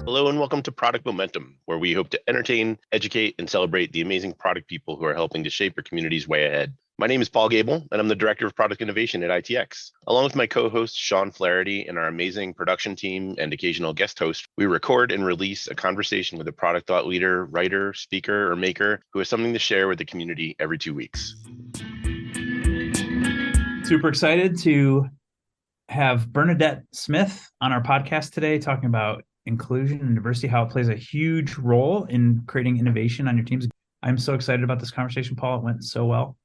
Hello and welcome to Product Momentum, where we hope to entertain, educate, and celebrate the amazing product people who are helping to shape your community's way ahead. My name is Paul Gable, and I'm the Director of Product Innovation at ITX. Along with my co-host, Sean Flaherty, and our amazing production team and occasional guest host, we record and release a conversation with a product thought leader, writer, speaker, or maker who has something to share with the community every 2 weeks. Super excited to have Bernadette Smith on our podcast today talking about inclusion and diversity, how it plays a huge role in creating innovation on your teams. I'm so excited about this conversation, Paul. It went so well.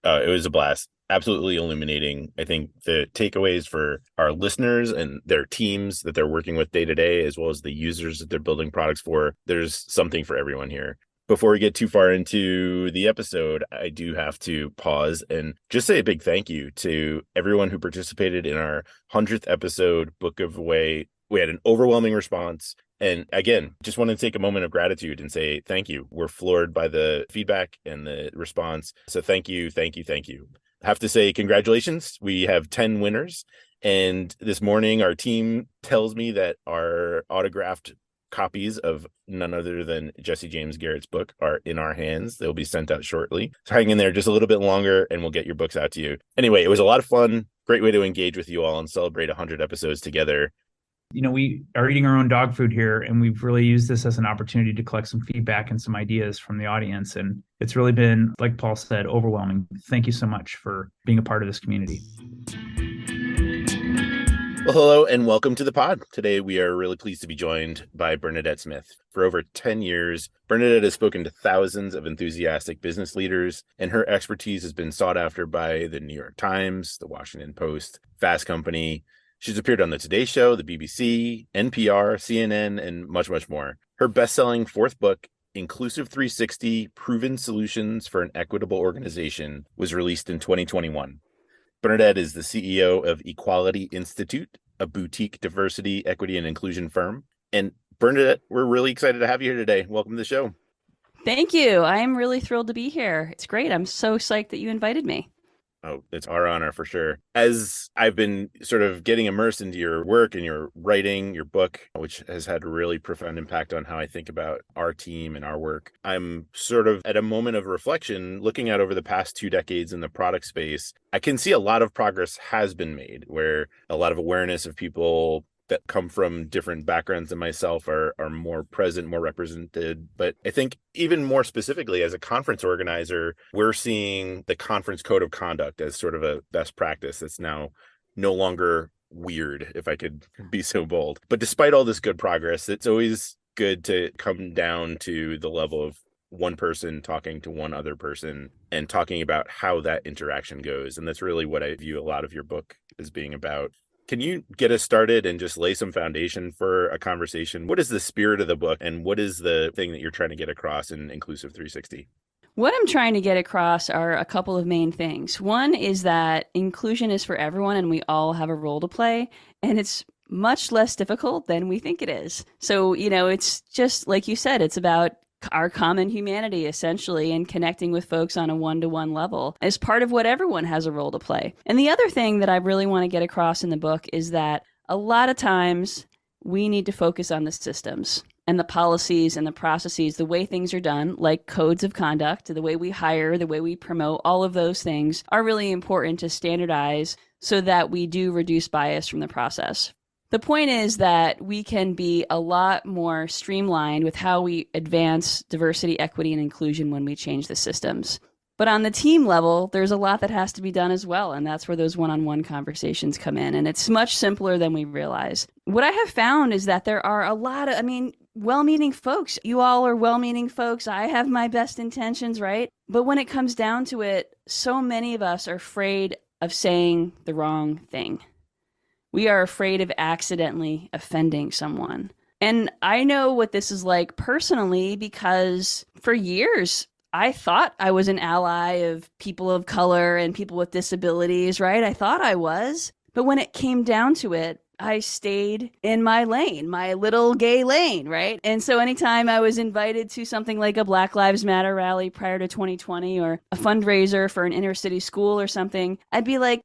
It was a blast. Absolutely illuminating. I think the takeaways for our listeners and their teams that they're working with day to day, as well as the users that they're building products for, there's something for everyone here. Before we get too far into the episode, I do have to pause and just say a big thank you to everyone who participated in our 100th episode book giveaway. We had an overwhelming response. And again, just want to take a moment of gratitude and say thank you. We're floored by the feedback and the response. So thank you, thank you, thank you. I have to say congratulations. We have 10 winners. And this morning, our team tells me that our autographed copies of none other than Jesse James Garrett's book are in our hands. They'll be sent out shortly. So hang in there just a little bit longer and we'll get your books out to you. Anyway, it was a lot of fun. Great way to engage with you all and celebrate 100 episodes together. You know, we are eating our own dog food here, and we've really used this as an opportunity to collect some feedback and some ideas from the audience. And it's really been, like Paul said, overwhelming. Thank you so much for being a part of this community. Well, hello and welcome to the pod. Today, we are really pleased to be joined by Bernadette Smith. For over 10 years, Bernadette has spoken to thousands of enthusiastic business leaders, and her expertise has been sought after by the New York Times, the Washington Post, Fast Company. She's appeared on the Today Show, the BBC, NPR, CNN, and much, much more. Her best-selling fourth book, Inclusive 360: Proven Solutions for an Equitable Organization, was released in 2021. Bernadette is the CEO of Equality Institute, a boutique diversity, equity, and inclusion firm. And Bernadette, we're really excited to have you here today. Welcome to the show. Thank you. I'm really thrilled to be here. It's great. I'm so psyched that you invited me. Oh, it's our honor for sure. As I've been sort of getting immersed into your work and your writing, your book, which has had a really profound impact on how I think about our team and our work, I'm sort of at a moment of reflection, looking out over the past 2 decades in the product space. I can see a lot of progress has been made, where a lot of awareness of people that come from different backgrounds than myself are more present, more represented. But I think even more specifically, as a conference organizer, we're seeing the conference code of conduct as sort of a best practice that's now no longer weird, if I could be so bold. But despite all this good progress, it's always good to come down to the level of one person talking to one other person and talking about how that interaction goes. And that's really what I view a lot of your book as being about. Can you get us started and just lay some foundation for a conversation? What is the spirit of the book and what is the thing that you're trying to get across in Inclusive 360? What I'm trying to get across are a couple of main things. One is that inclusion is for everyone and we all have a role to play, and it's much less difficult than we think it is. So, it's just like you said, it's about our common humanity, essentially, and connecting with folks on a one-to-one level as part of what everyone has a role to play. And the other thing that I really want to get across in the book is that a lot of times we need to focus on the systems and the policies and the processes, the way things are done, like codes of conduct, the way we hire, the way we promote, all of those things are really important to standardize so that we do reduce bias from the process. The point is that we can be a lot more streamlined with how we advance diversity, equity, and inclusion when we change the systems. But on the team level, there's a lot that has to be done as well, and that's where those one-on-one conversations come in, and it's much simpler than we realize. What I have found is that there are a lot of, well-meaning folks. You all are well-meaning folks. I have my best intentions, right? But when it comes down to it, so many of us are afraid of saying the wrong thing. We are afraid of accidentally offending someone. And I know what this is like personally because for years, I thought I was an ally of people of color and people with disabilities, right? I thought I was. But when it came down to it, I stayed in my lane, my little gay lane, right? And so anytime I was invited to something like a Black Lives Matter rally prior to 2020 or a fundraiser for an inner city school or something, I'd be like,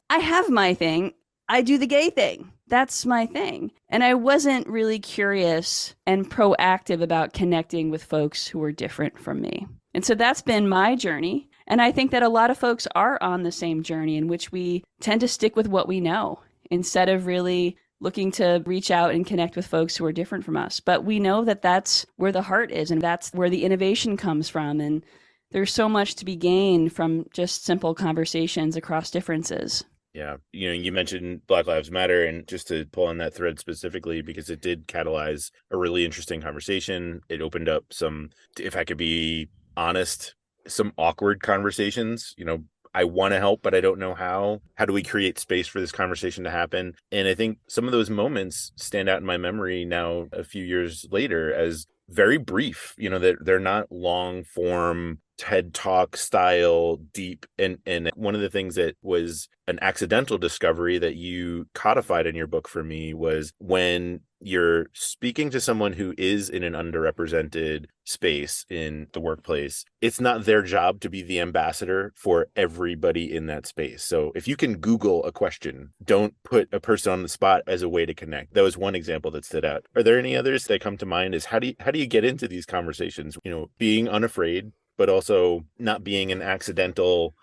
I have my thing. I do the gay thing. that's my thing. And I wasn't really curious and proactive about connecting with folks who were different from me. And so that's been my journey. And I think that a lot of folks are on the same journey in which we tend to stick with what we know instead of really looking to reach out and connect with folks who are different from us. But we know that that's where the heart is and that's where the innovation comes from. And there's so much to be gained from just simple conversations across differences. Yeah. You mentioned Black Lives Matter, and just to pull on that thread specifically, because it did catalyze a really interesting conversation. It opened up some, if I could be honest, some awkward conversations. I want to help, but I don't know how. How do we create space for this conversation to happen? And I think some of those moments stand out in my memory now, a few years later, as very brief. That they're not long form TED Talk style deep. And one of the things that was an accidental discovery that you codified in your book for me was when you're speaking to someone who is in an underrepresented space in the workplace, it's not their job to be the ambassador for everybody in that space. So if you can Google a question, don't put a person on the spot as a way to connect. That was one example that stood out. Are there any others that come to mind? Is how do you get into these conversations? Being unafraid, but also not being an accidental,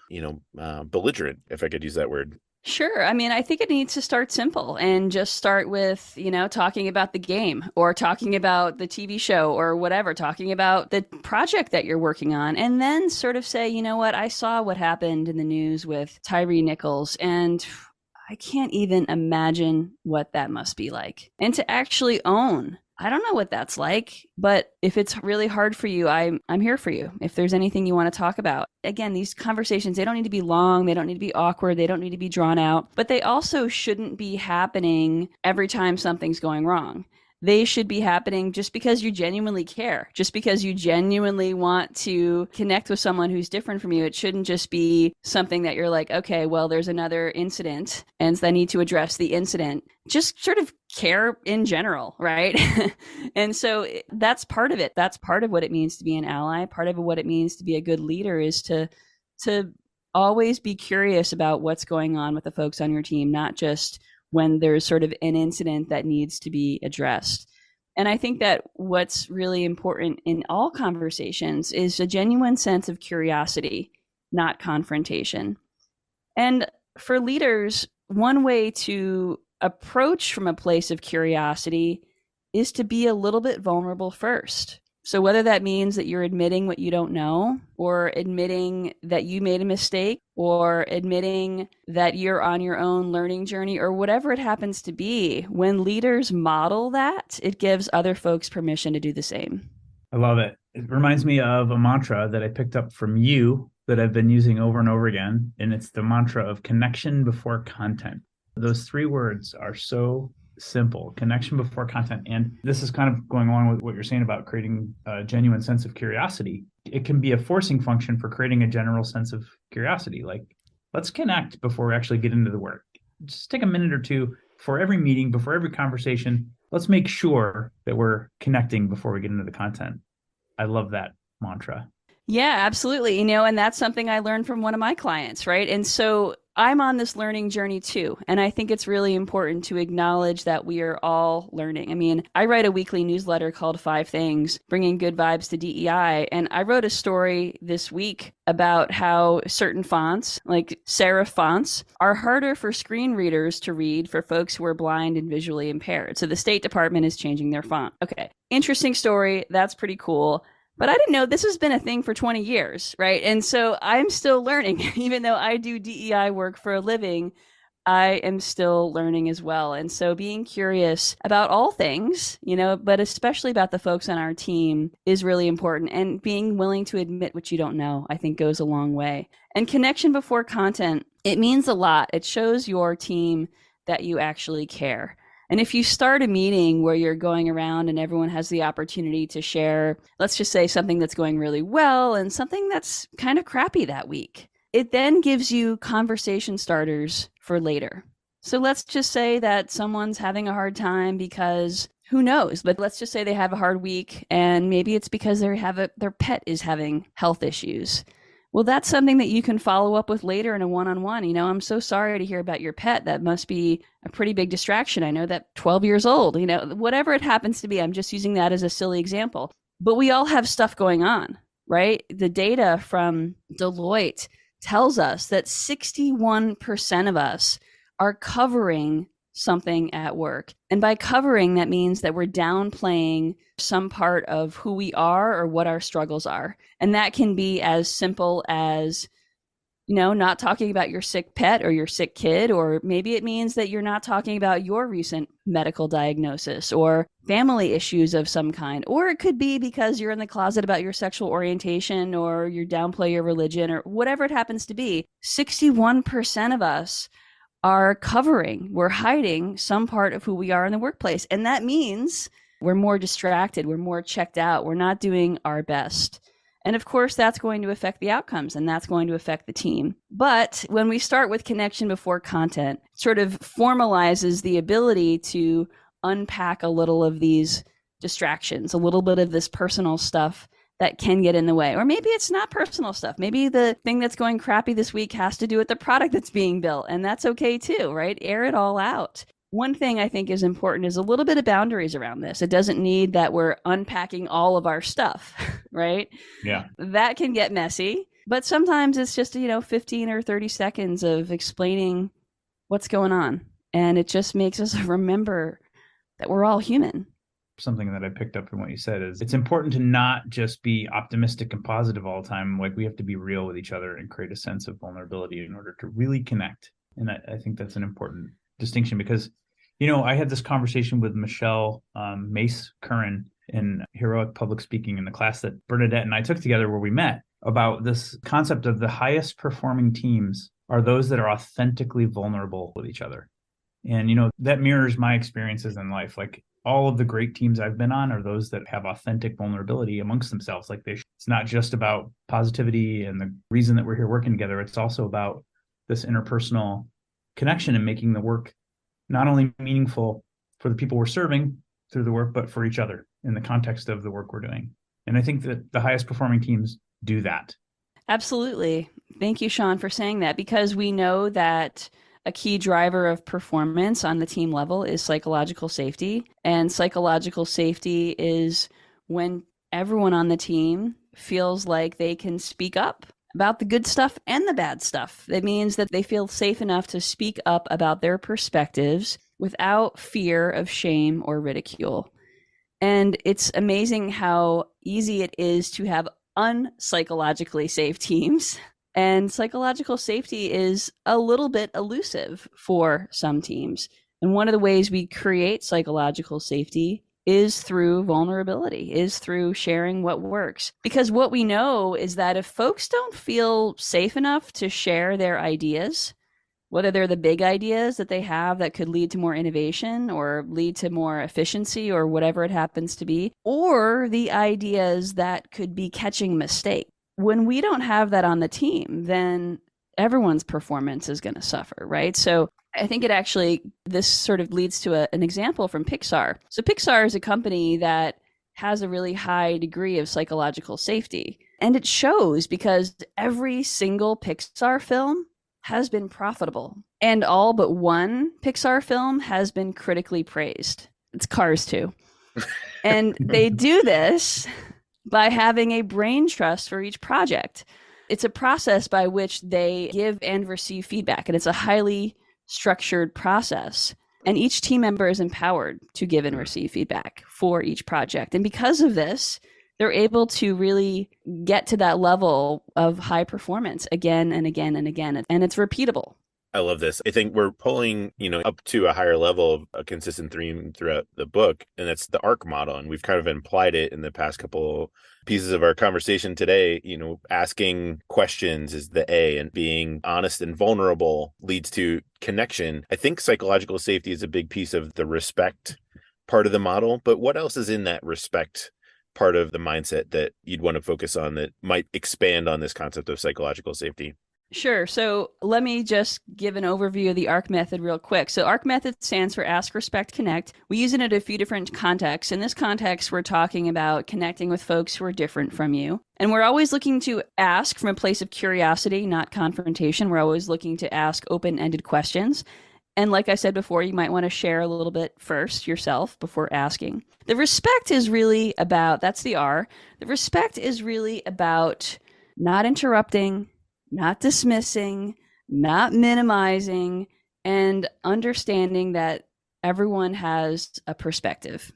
belligerent, if I could use that word. Sure. I mean, I think it needs to start simple and just start with, talking about the game or talking about the TV show or whatever, talking about the project that you're working on, and then sort of say, you know what, I saw what happened in the news with Tyree Nichols, and I can't even imagine what that must be like. And to actually own, I don't know what that's like, but if it's really hard for you, I'm here for you. If there's anything you want to talk about. Again, these conversations, they don't need to be long. They don't need to be awkward. They don't need to be drawn out, but they also shouldn't be happening every time something's going wrong. They should be happening just because you genuinely care, just because you genuinely want to connect with someone who's different from you. It shouldn't just be something that you're like, okay, well, there's another incident and I need to address the incident. Just sort of care in general, right? And so that's part of it. That's part of what it means to be an ally. Part of what it means to be a good leader is to always be curious about what's going on with the folks on your team, not just when there's sort of an incident that needs to be addressed. And I think that what's really important in all conversations is a genuine sense of curiosity, not confrontation. And for leaders, one way to approach from a place of curiosity is to be a little bit vulnerable first. So whether that means that you're admitting what you don't know, or admitting that you made a mistake, or admitting that you're on your own learning journey, or whatever it happens to be, when leaders model that, it gives other folks permission to do the same. I love it. It reminds me of a mantra that I picked up from you that I've been using over and over again, and it's the mantra of connection before content. Those 3 words are so simple: connection before content. And this is kind of going along with what you're saying about creating a genuine sense of curiosity. It can be a forcing function for creating a general sense of curiosity. Like, let's connect before we actually get into the work. Just take a minute or two before every meeting, before every conversation. Let's make sure that we're connecting before we get into the content. I love that mantra. Yeah, absolutely. And that's something I learned from one of my clients, right? And so I'm on this learning journey too. And I think it's really important to acknowledge that we are all learning. I mean, I write a weekly newsletter called 5 Things, Bringing Good Vibes to DEI. And I wrote a story this week about how certain fonts, like serif fonts, are harder for screen readers to read for folks who are blind and visually impaired. So the State Department is changing their font. Okay, interesting story. That's pretty cool. But I didn't know this has been a thing for 20 years, right? And so I'm still learning. Even though I do DEI work for a living, I am still learning as well. And so being curious about all things, but especially about the folks on our team is really important. And being willing to admit what you don't know, I think goes a long way. And connection before content, it means a lot. It shows your team that you actually care. And if you start a meeting where you're going around and everyone has the opportunity to share, let's just say something that's going really well and something that's kind of crappy that week, it then gives you conversation starters for later. So let's just say that someone's having a hard time because who knows, but let's just say they have a hard week and maybe it's because their pet is having health issues. Well, that's something that you can follow up with later in a one-on-one. I'm so sorry to hear about your pet. That must be a pretty big distraction. I know that 12 years old, whatever it happens to be. I'm just using that as a silly example. But we all have stuff going on, right? The data from Deloitte tells us that 61% of us are covering something at work. And by covering, that means that we're downplaying some part of who we are or what our struggles are. And that can be as simple as, not talking about your sick pet or your sick kid, or maybe it means that you're not talking about your recent medical diagnosis or family issues of some kind. Or it could be because you're in the closet about your sexual orientation or you downplay your religion or whatever it happens to be. 61% of us are covering, we're hiding some part of who we are in the workplace. And that means we're more distracted, we're more checked out, we're not doing our best. And of course, that's going to affect the outcomes and that's going to affect the team. But when we start with connection before content, it sort of formalizes the ability to unpack a little of these distractions, a little bit of this personal stuff that can get in the way. Or maybe it's not personal stuff. Maybe the thing that's going crappy this week has to do with the product that's being built. And that's okay too, right? Air it all out. One thing I think is important is a little bit of boundaries around this. It doesn't need that we're unpacking all of our stuff, right? Yeah. That can get messy. But sometimes it's just, 15 or 30 seconds of explaining what's going on. And it just makes us remember that we're all human. Something that I picked up from what you said is it's important to not just be optimistic and positive all the time. Like we have to be real with each other and create a sense of vulnerability in order to really connect. And I think that's an important distinction because, I had this conversation with Michelle Mace Curran in Heroic Public Speaking in the class that Bernadette and I took together where we met about this concept of the highest performing teams are those that are authentically vulnerable with each other. And, that mirrors my experiences in life. Like all of the great teams I've been on are those that have authentic vulnerability amongst themselves. Like it's not just about positivity and the reason that we're here working together. It's also about this interpersonal connection and making the work not only meaningful for the people we're serving through the work, but for each other in the context of the work we're doing. And I think that the highest performing teams do that. Absolutely. Thank you, Sean, for saying that, because we know that a key driver of performance on the team level is psychological safety. And psychological safety is when everyone on the team feels like they can speak up about the good stuff and the bad stuff. That means that they feel safe enough to speak up about their perspectives without fear of shame or ridicule. And it's amazing how easy it is to have unpsychologically safe teams. And psychological safety is a little bit elusive for some teams. And one of the ways we create psychological safety is through vulnerability, is through sharing what works. Because what we know is that if folks don't feel safe enough to share their ideas, whether they're the big ideas that they have that could lead to more innovation or lead to more efficiency or whatever it happens to be, or the ideas that could be catching mistakes, when we don't have that on the team, then everyone's performance is going to suffer, right? So I think this sort of leads to an example from Pixar. So Pixar is a company that has a really high degree of psychological safety. And it shows because every single Pixar film has been profitable. And all but one Pixar film has been critically praised. It's Cars 2. And they do this by having a brain trust for each project. It's a process by which they give and receive feedback, and it's a highly structured process. And each team member is empowered to give and receive feedback for each project. And because of this, they're able to really get to that level of high performance again and again and again. And it's repeatable. I love this. I think we're pulling, up to a higher level of a consistent theme throughout the book, and that's the ARC model. And we've kind of implied it in the past couple pieces of our conversation today. Asking questions is the A, and being honest and vulnerable leads to connection. I think psychological safety is a big piece of the respect part of the model, but what else is in that respect part of the mindset that you'd want to focus on that might expand on this concept of psychological safety? Sure. So let me just give an overview of the ARC method real quick. So ARC method stands for Ask, Respect, Connect. We use it in a few different contexts. In this context, we're talking about connecting with folks who are different from you. And we're always looking to ask from a place of curiosity, not confrontation. We're always looking to ask open-ended questions. And like I said before, you might want to share a little bit first yourself before asking. The respect is really about, that's the R. The respect is really about not interrupting, not dismissing, not minimizing, and understanding that everyone has a perspective.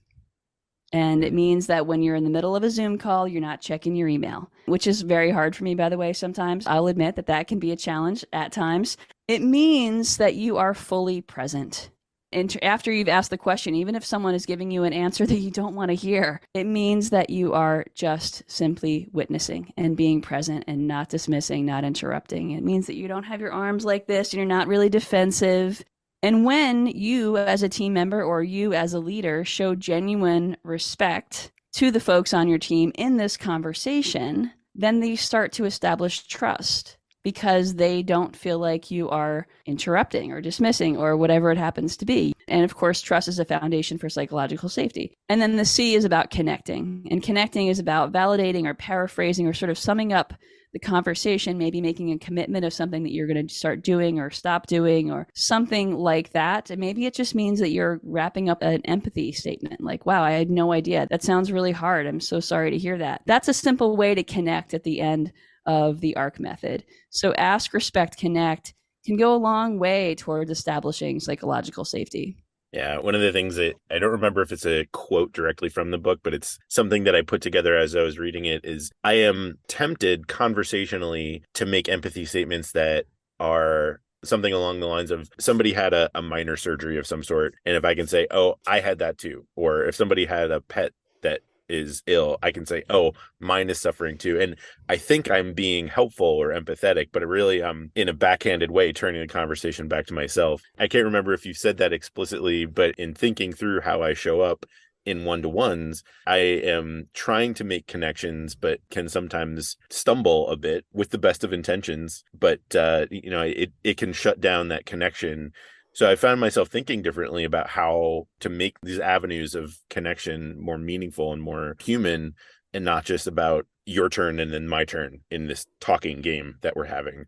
And it means that when you're in the middle of a Zoom call, you're not checking your email, which is very hard for me, by the way, sometimes. I'll admit that that can be a challenge at times. It means that you are fully present. And after you've asked the question, even if someone is giving you an answer that you don't want to hear, it means that you are just simply witnessing and being present and not dismissing, not interrupting. It means that you don't have your arms like this and you're not really defensive. And when you as a team member or you as a leader show genuine respect to the folks on your team in this conversation, then they start to establish trust, because they don't feel like you are interrupting or dismissing or whatever it happens to be. And of course, trust is a foundation for psychological safety. And then the C is about connecting. And connecting is about validating or paraphrasing or sort of summing up the conversation, maybe making a commitment of something that you're going to start doing or stop doing or something like that. And maybe it just means that you're wrapping up an empathy statement like, wow, I had no idea. That sounds really hard. I'm so sorry to hear that. That's a simple way to connect at the end of the ARC method. So ask, respect, connect can go a long way towards establishing psychological safety. Yeah, one of the things that I don't remember if it's a quote directly from the book, but it's something that I put together as I was reading it, is I am tempted conversationally to make empathy statements that are something along the lines of somebody had a minor surgery of some sort. And if I can say, oh, I had that too. Or if somebody had a pet that is ill, I can say, oh, mine is suffering too. And I think I'm being helpful or empathetic, but really I'm in a backhanded way turning the conversation back to myself. I can't remember if you said that explicitly, but in thinking through how I show up in one-to-ones, I am trying to make connections, but can sometimes stumble a bit with the best of intentions. But it can shut down that connection. So I found myself thinking differently about how to make these avenues of connection more meaningful and more human, and not just about your turn and then my turn in this talking game that we're having.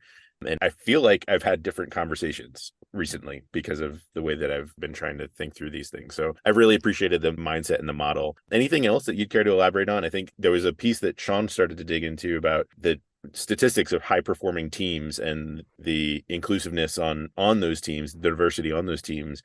And I feel like I've had different conversations recently because of the way that I've been trying to think through these things. So I've really appreciated the mindset and the model. Anything else that you'd care to elaborate on? I think there was a piece that Sean started to dig into about the statistics of high performing teams and the inclusiveness on those teams, the diversity on those teams.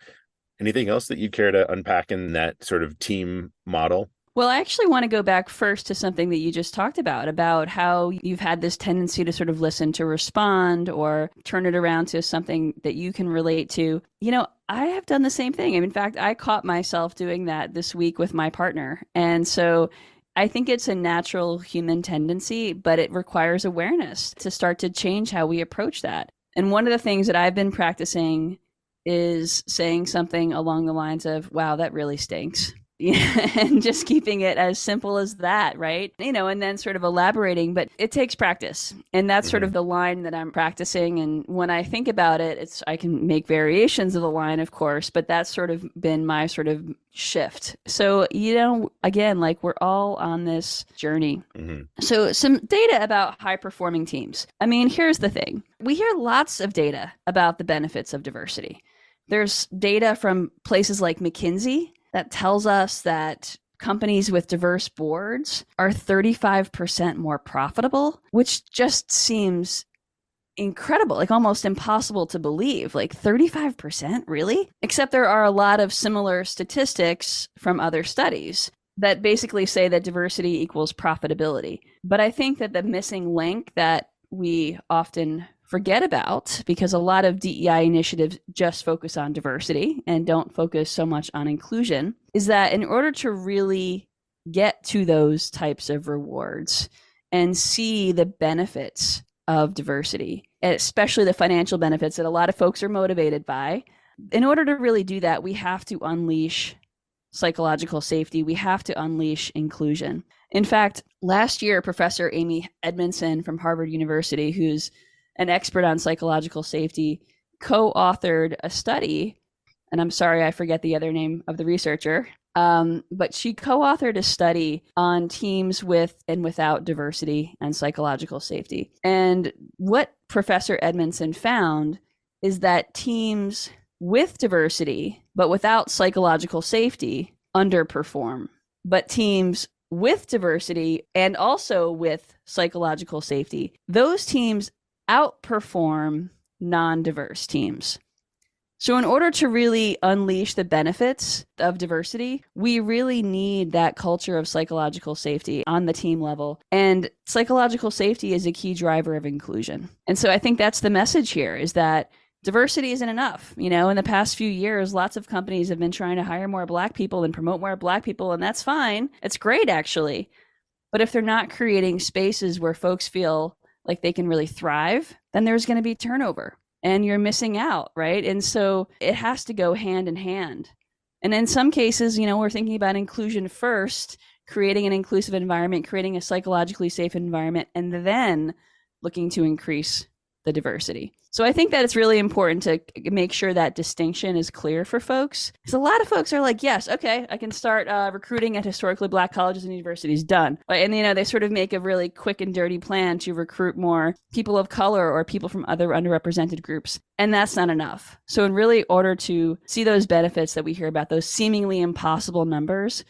Anything else that you'd care to unpack in that sort of team model? Well, I actually want to go back first to something that you just talked about how you've had this tendency to sort of listen to respond or turn it around to something that you can relate to. You know, I have done the same thing. In fact, I caught myself doing that this week with my partner. And so I think it's a natural human tendency, but it requires awareness to start to change how we approach that. And one of the things that I've been practicing is saying something along the lines of, wow, that really stinks. And just keeping it as simple as that, right? And then sort of elaborating, but it takes practice. And that's sort of the line that I'm practicing. And when I think about it, I can make variations of the line, of course, but that's sort of been my sort of shift. So, again, like we're all on this journey. Mm-hmm. So some data about high performing teams. I mean, here's the thing. We hear lots of data about the benefits of diversity. There's data from places like McKinsey that tells us that companies with diverse boards are 35% more profitable, which just seems incredible, like almost impossible to believe. Like 35%, really? Except there are a lot of similar statistics from other studies that basically say that diversity equals profitability. But I think that the missing link that we often forget about, because a lot of DEI initiatives just focus on diversity and don't focus so much on inclusion, is that in order to really get to those types of rewards and see the benefits of diversity, especially the financial benefits that a lot of folks are motivated by, in order to really do that, we have to unleash psychological safety. We have to unleash inclusion. In fact, last year, Professor Amy Edmondson from Harvard University, who's an expert on psychological safety, co-authored a study, and I'm sorry, I forget the other name of the researcher, but she co-authored a study on teams with and without diversity and psychological safety. And what Professor Edmondson found is that teams with diversity, but without psychological safety, underperform. But teams with diversity and also with psychological safety, those teams outperform non-diverse teams. So in order to really unleash the benefits of diversity, we really need that culture of psychological safety on the team level. And psychological safety is a key driver of inclusion. And so I think that's the message here, is that diversity isn't enough. You know, in the past few years, lots of companies have been trying to hire more Black people and promote more Black people, and that's fine. It's great, actually. But if they're not creating spaces where folks feel like they can really thrive, then there's going to be turnover and you're missing out, right? And so it has to go hand in hand. And in some cases, you know, we're thinking about inclusion first, creating an inclusive environment, creating a psychologically safe environment, and then looking to increase the diversity. So I think that it's really important to make sure that distinction is clear for folks. Because a lot of folks are like, yes, okay, I can start recruiting at historically Black colleges and universities, done. And, you know, they sort of make a really quick and dirty plan to recruit more people of color or people from other underrepresented groups. And that's not enough. So in really order to see those benefits that we hear about, those seemingly impossible numbers,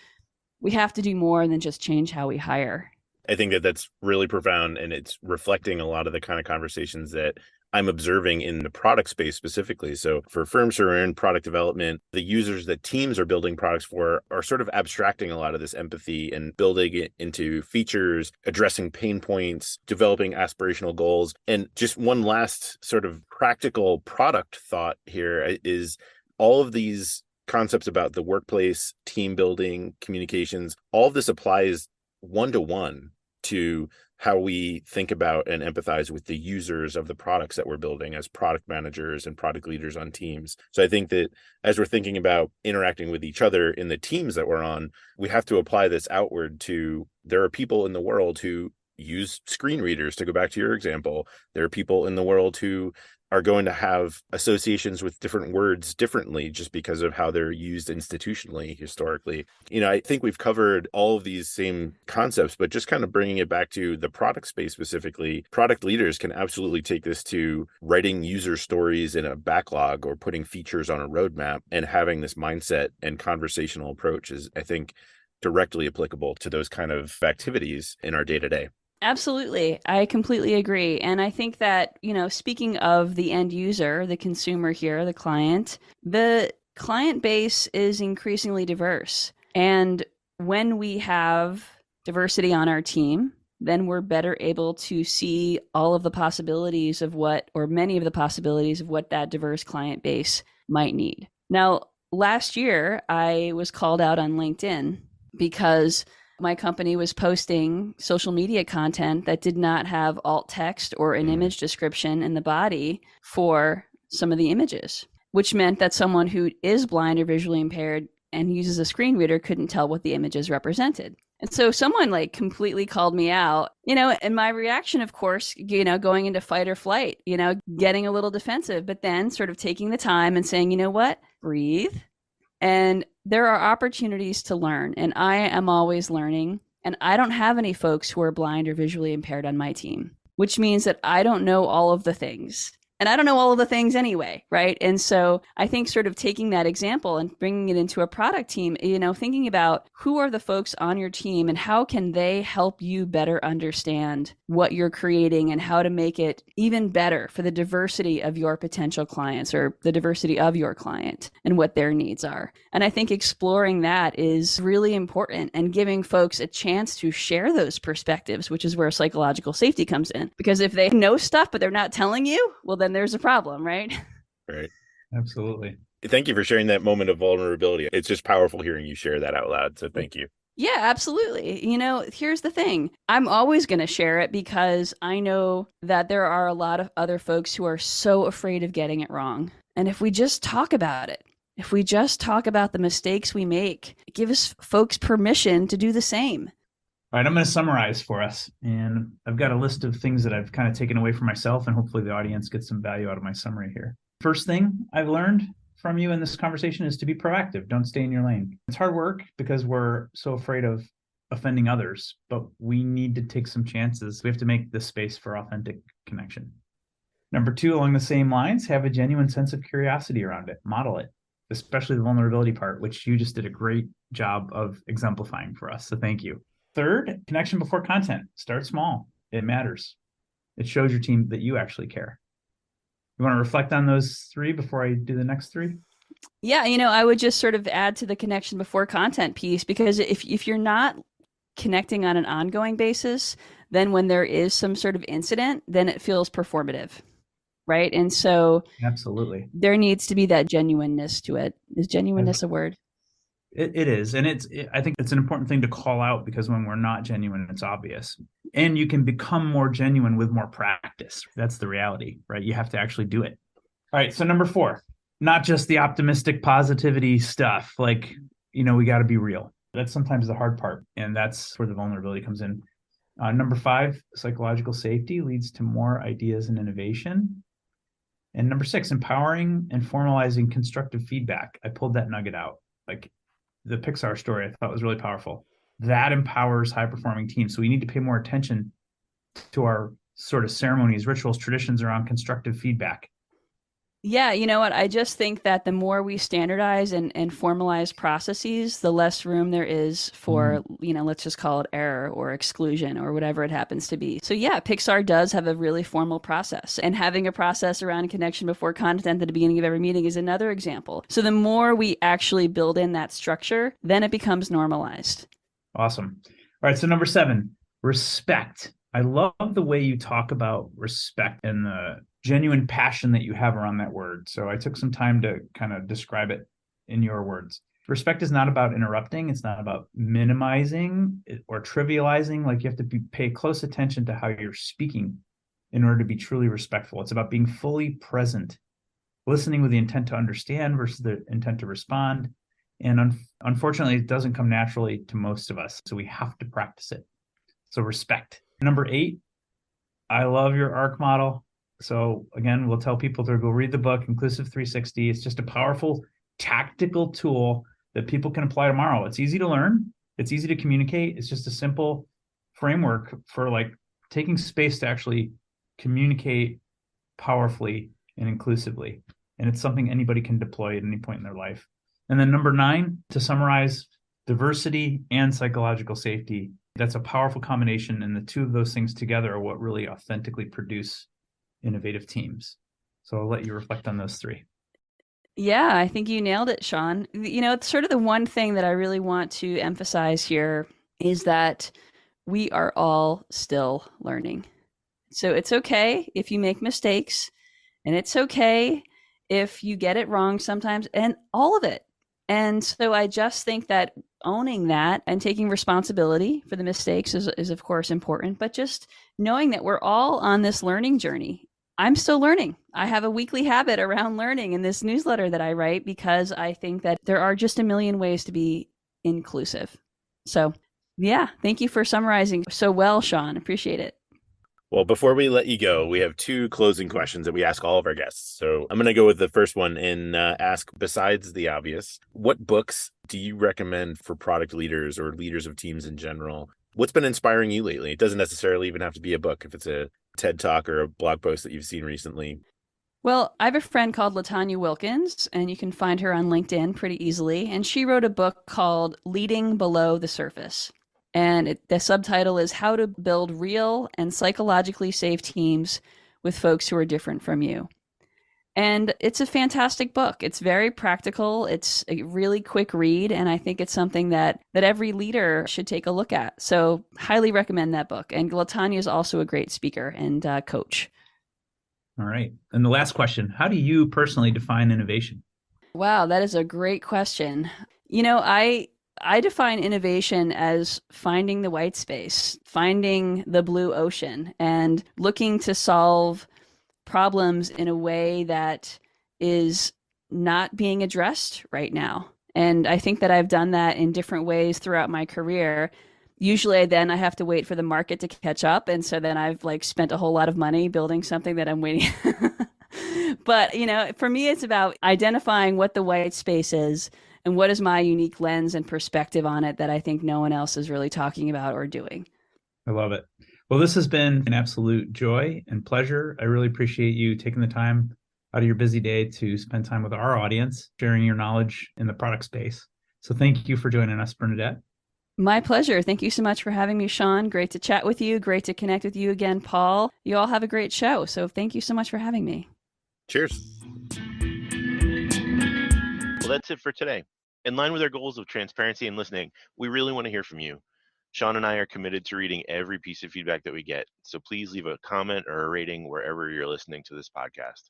we have to do more than just change how we hire. I think that that's really profound, and it's reflecting a lot of the kind of conversations that I'm observing in the product space specifically. So for firms who are in product development, the users that teams are building products for are sort of abstracting a lot of this empathy and building it into features, addressing pain points, developing aspirational goals. And just one last sort of practical product thought here is all of these concepts about the workplace, team building, communications, all of this applies one-to-one to how we think about and empathize with the users of the products that we're building as product managers and product leaders on teams. So I think that as we're thinking about interacting with each other in the teams that we're on, we have to apply this outward to, there are people in the world who use screen readers, to go back to your example. There are people in the world who are going to have associations with different words differently just because of how they're used institutionally historically. You know, I think we've covered all of these same concepts, but just kind of bringing it back to the product space specifically, product leaders can absolutely take this to writing user stories in a backlog or putting features on a roadmap, and having this mindset and conversational approach is, I think, directly applicable to those kind of activities in our day-to-day. Absolutely. I completely agree. And I think that, you know, speaking of the end user, the consumer here, the client base is increasingly diverse. And when we have diversity on our team, then we're better able to see all of the possibilities of what, or many of the possibilities of what that diverse client base might need. Now, last year, I was called out on LinkedIn because my company was posting social media content that did not have alt text or an image description in the body for some of the images, which meant that someone who is blind or visually impaired and uses a screen reader couldn't tell what the images represented. And so someone like completely called me out, you know, and my reaction, of course, you know, going into fight or flight, you know, getting a little defensive, but then sort of taking the time and saying, you know what, breathe. And there are opportunities to learn, and I am always learning. And I don't have any folks who are blind or visually impaired on my team, which means that I don't know all of the things. And I don't know all of the things anyway, right? And so I think sort of taking that example and bringing it into a product team, you know, thinking about who are the folks on your team and how can they help you better understand what you're creating and how to make it even better for the diversity of your potential clients or the diversity of your client and what their needs are. And I think exploring that is really important and giving folks a chance to share those perspectives, which is where psychological safety comes in. Because if they know stuff, but they're not telling you, well, then there's a problem, right? Right. Absolutely. Thank you for sharing that moment of vulnerability. It's just powerful hearing you share that out loud. So thank you. Yeah, absolutely. You know, here's the thing. I'm always going to share it because I know that there are a lot of other folks who are so afraid of getting it wrong. And if we just talk about it, if we just talk about the mistakes we make, it gives folks permission to do the same. All right, I'm going to summarize for us. And I've got a list of things that I've kind of taken away for myself, and hopefully the audience gets some value out of my summary here. First thing I've learned from you in this conversation is to be proactive. Don't stay in your lane. It's hard work because we're so afraid of offending others, but we need to take some chances. We have to make the space for authentic connection. Number two, along the same lines, have a genuine sense of curiosity around it. Model it, especially the vulnerability part, which you just did a great job of exemplifying for us. So thank you. Third, connection before content. Start small. It matters. It shows your team that you actually care. You want to reflect on those three before I do the next three? Yeah, I would just sort of add to the connection before content piece, because if you're not connecting on an ongoing basis, then when there is some sort of incident, then it feels performative, right? And so absolutely, there needs to be that genuineness to it. Is genuineness a word? It is. And I think it's an important thing to call out, because when we're not genuine, it's obvious. And you can become more genuine with more practice. That's the reality, right? You have to actually do it. All right. So number 4, not just the optimistic positivity stuff. Like, we got to be real. That's sometimes the hard part. And that's where the vulnerability comes in. Number 5, psychological safety leads to more ideas and innovation. And number 6, empowering and formalizing constructive feedback. I pulled that nugget out. Like, the Pixar story, I thought was really powerful. That empowers high-performing teams. So we need to pay more attention to our sort of ceremonies, rituals, traditions around constructive feedback. Yeah, you know what? I just think that the more we standardize and formalize processes, the less room there is for, let's just call it error or exclusion or whatever it happens to be. So yeah, Pixar does have a really formal process, and having a process around connection before content at the beginning of every meeting is another example. So the more we actually build in that structure, then it becomes normalized. Awesome. All right, so number 7, respect. I love the way you talk about respect and the genuine passion that you have around that word. So I took some time to kind of describe it in your words. Respect is not about interrupting. It's not about minimizing or trivializing. Like, you have to pay close attention to how you're speaking in order to be truly respectful. It's about being fully present, listening with the intent to understand versus the intent to respond. And unfortunately, it doesn't come naturally to most of us. So we have to practice it. So respect. Number 8, I love your ARC model. So again, we'll tell people to go read the book, Inclusive 360. It's just a powerful tactical tool that people can apply tomorrow. It's easy to learn. It's easy to communicate. It's just a simple framework for like taking space to actually communicate powerfully and inclusively. And it's something anybody can deploy at any point in their life. And then number 9, to summarize, diversity and psychological safety. That's a powerful combination. And the two of those things together are what really authentically produce innovative teams. So I'll let you reflect on those 3. Yeah, I think you nailed it, Sean. It's sort of the one thing that I really want to emphasize here is that we are all still learning. So it's okay if you make mistakes, and it's okay if you get it wrong sometimes, and all of it. And so I just think that owning that and taking responsibility for the mistakes is of course important, but just knowing that we're all on this learning journey. I'm still learning. I have a weekly habit around learning in this newsletter that I write, because I think that there are just a million ways to be inclusive. So yeah, thank you for summarizing so well, Sean. Appreciate it. Well, before we let you go, we have 2 closing questions that we ask all of our guests. So I'm going to go with the first one and ask, besides the obvious, what books do you recommend for product leaders or leaders of teams in general? What's been inspiring you lately? It doesn't necessarily even have to be a book. If it's a TED Talk or a blog post that you've seen recently. Well, I have a friend called LaTanya Wilkins, and you can find her on LinkedIn pretty easily. And she wrote a book called Leading Below the Surface. And the subtitle is How to Build Real and Psychologically Safe Teams with Folks Who Are Different from You. And it's a fantastic book. It's very practical. It's a really quick read. And I think it's something that every leader should take a look at. So highly recommend that book. And LaTanya is also a great speaker and coach. All right. And the last question, how do you personally define innovation? Wow, that is a great question. I define innovation as finding the white space, finding the blue ocean, and looking to solve problems in a way that is not being addressed right now. And I think that I've done that in different ways throughout my career. Usually then I have to wait for the market to catch up. And so then I've like spent a whole lot of money building something that I'm waiting. But, for me, it's about identifying what the white space is and what is my unique lens and perspective on it that I think no one else is really talking about or doing. I love it. Well, this has been an absolute joy and pleasure. I really appreciate you taking the time out of your busy day to spend time with our audience, sharing your knowledge in the product space. So thank you for joining us, Bernadette. My pleasure. Thank you so much for having me, Sean. Great to chat with you. Great to connect with you again, Paul. You all have a great show. So thank you so much for having me. Cheers. Well, that's it for today. In line with our goals of transparency and listening, we really want to hear from you. Sean and I are committed to reading every piece of feedback that we get, so please leave a comment or a rating wherever you're listening to this podcast.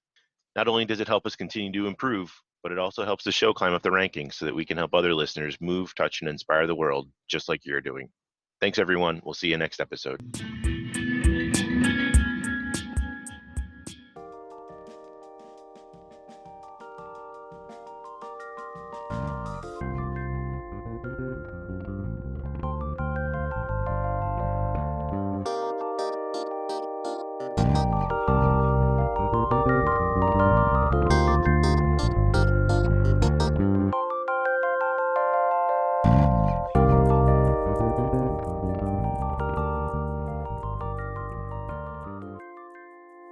Not only does it help us continue to improve, but it also helps the show climb up the rankings so that we can help other listeners move, touch, and inspire the world just like you're doing. Thanks, everyone. We'll see you next episode.